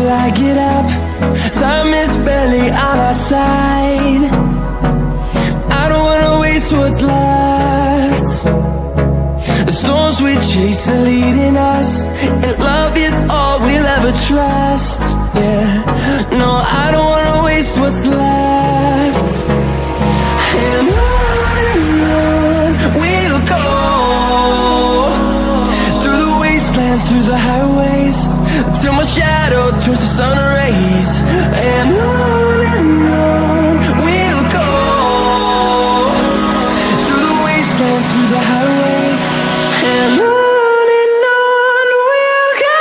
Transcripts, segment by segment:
till I get up. Time is barely on our side. I don't wanna waste what's left. The storms we chase are leading us, and love is all we'll ever trust. Yeah, no, I don't wanna waste what's left. And on we'll go, through the wastelands, through the highways, till my shadow turns to sun rays. And on we'll go, through the wastelands, through the highways, and on we'll go.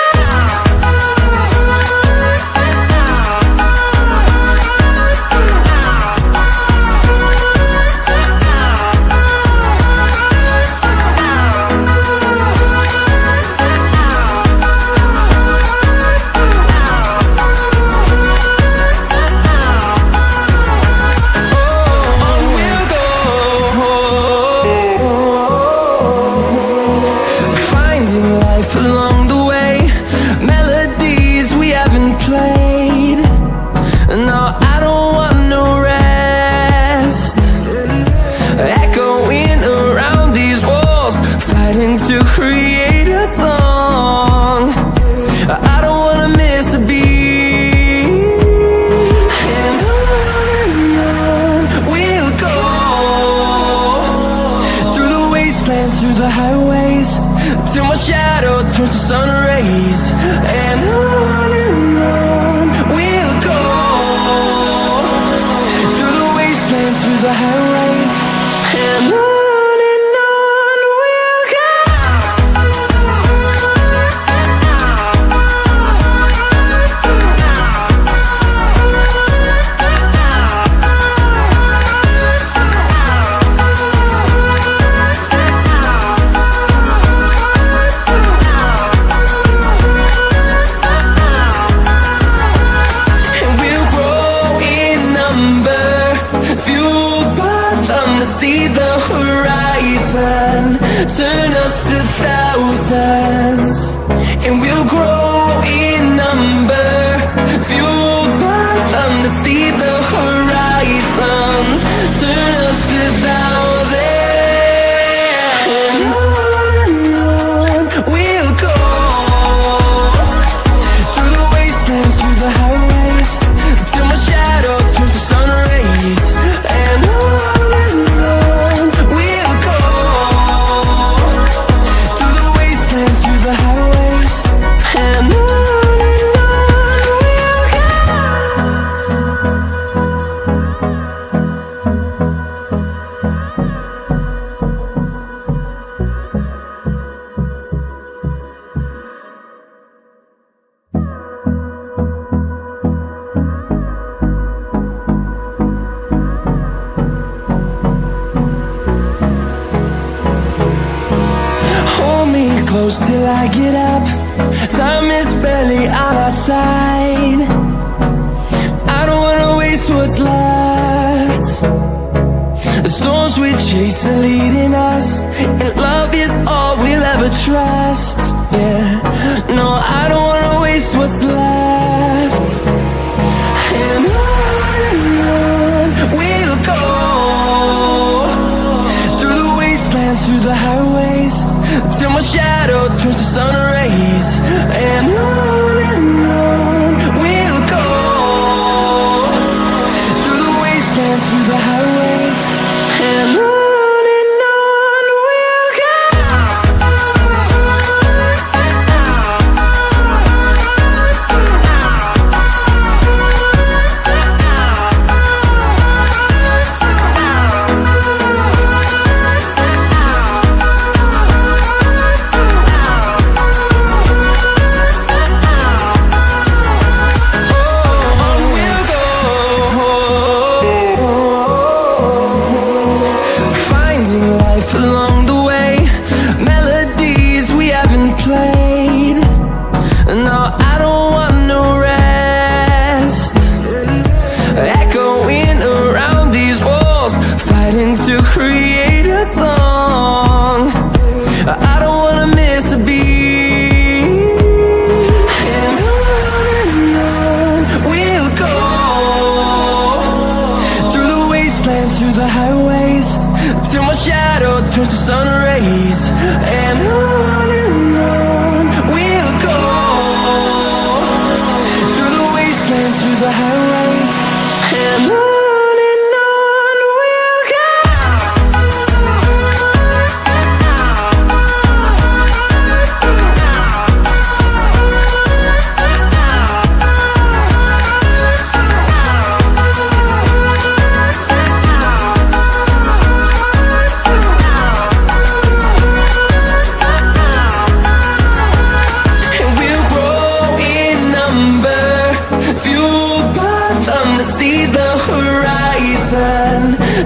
Along the way, melodies we haven't played. No, I don't want no rest. Echoing around these walls, fighting to create a song. I don't wanna miss a beat. And on we'll go, through the wastelands, through the highways, till my shadow turns to sun rays. And on we'll go, through the wastelands, through the highways, and on we'll go. Fueled by them to see the horizon, turn us to thousands, and we'll grow in number. Fueled by them to see the horizon, turn us to thousands, and on we'll go, through the wastelands, through the highways, till my shadow turns to sun rays. And on we'll go, through the wastelands, through the highways, and on we'll go. Hold me close till I get up. Time is barely on our side. I don't wanna waste what's left. The storms we chase are leading us, and love is all we'll ever trust. Yeah, no, I don't wanna waste what's left. And on we'll go, through the wastelands, through the highways, till my shadow turns to sun rays. And on we'll go, through the wastelands, through the highways, and on we'll go. turns to sun rays, and on we'll go, through the wastelands, through the highways, and on we'll go.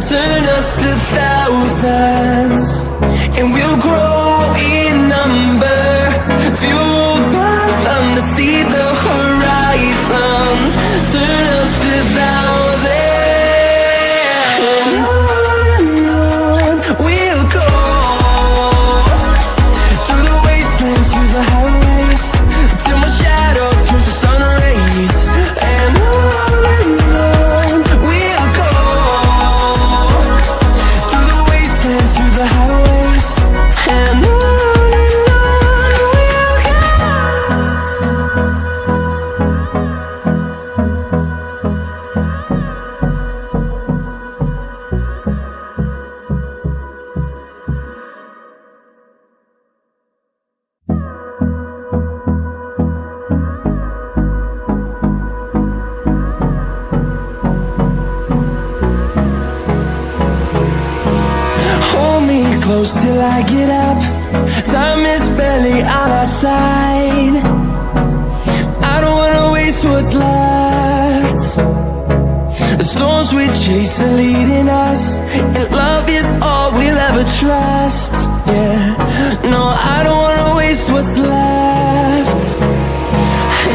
Turn us to thousands, and we'll grow in number, fueled by them to see the horizon. Turn us to thousands, and on we'll go, through the wastelands, through the highways, till my shadow turns to sun rays, and on we'll go, through the highways, and on we'll go. Hold me close till I get up. Time is barely on our side. I don't wanna waste what's left. The storms we chase are leading us, and love is all we'll ever trust. Yeah, no, I don't wanna waste what's left.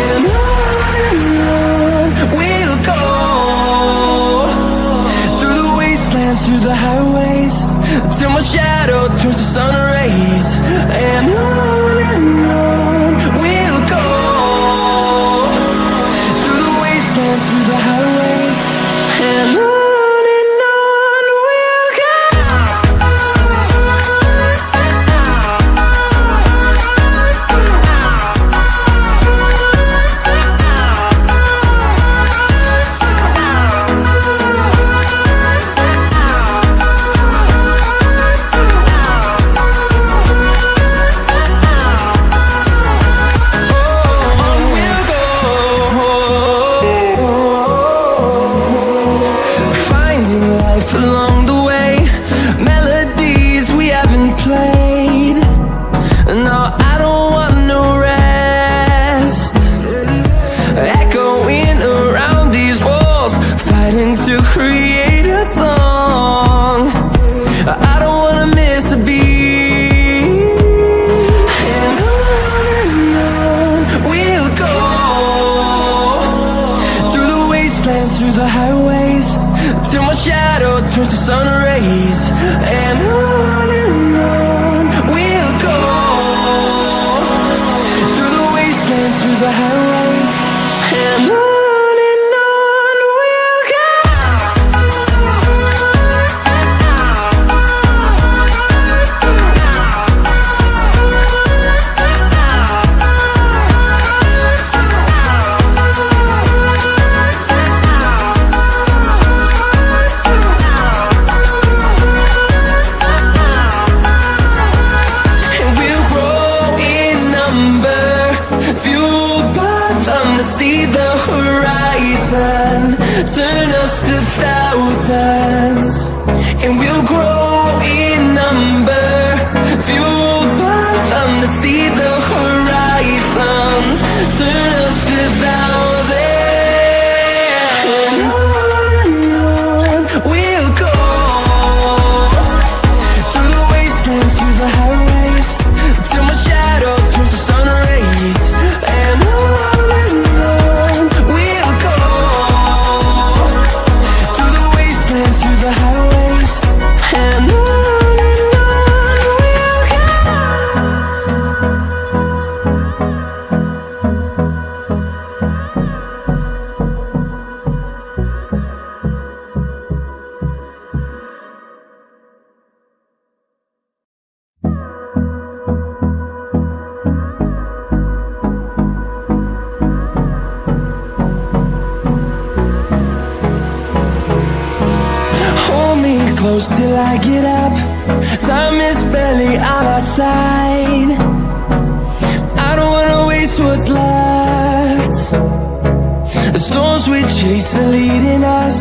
And on we'll go, through the wastelands, through the highways, till my shadow turns to sun rays, and on we'll go, through the wastelands, through the highways, and on we'll go. Along the way, melodies we haven't played. No, I don't want no rest. Echoing around these walls, fighting to create a song. I don't wanna miss a beat. And on we'll go, through the wastelands, through the highways, till my shadow turns to sun rays, and on we'll go, through the wastelands, through the highways, and on we'll go. Fueled by them to see the horizon. Turn us to thousands, and we'll grow in number. Fueled by them to see the horizon. Turn us to thousands, and on we'll go, through the wastelands, through the highways, till my shadow turns to sun rays, and on we'll go, through the wastelands, through the highways, and close till I get up. Time is barely on our side. I don't wanna waste what's left. The storms we chase are leading us.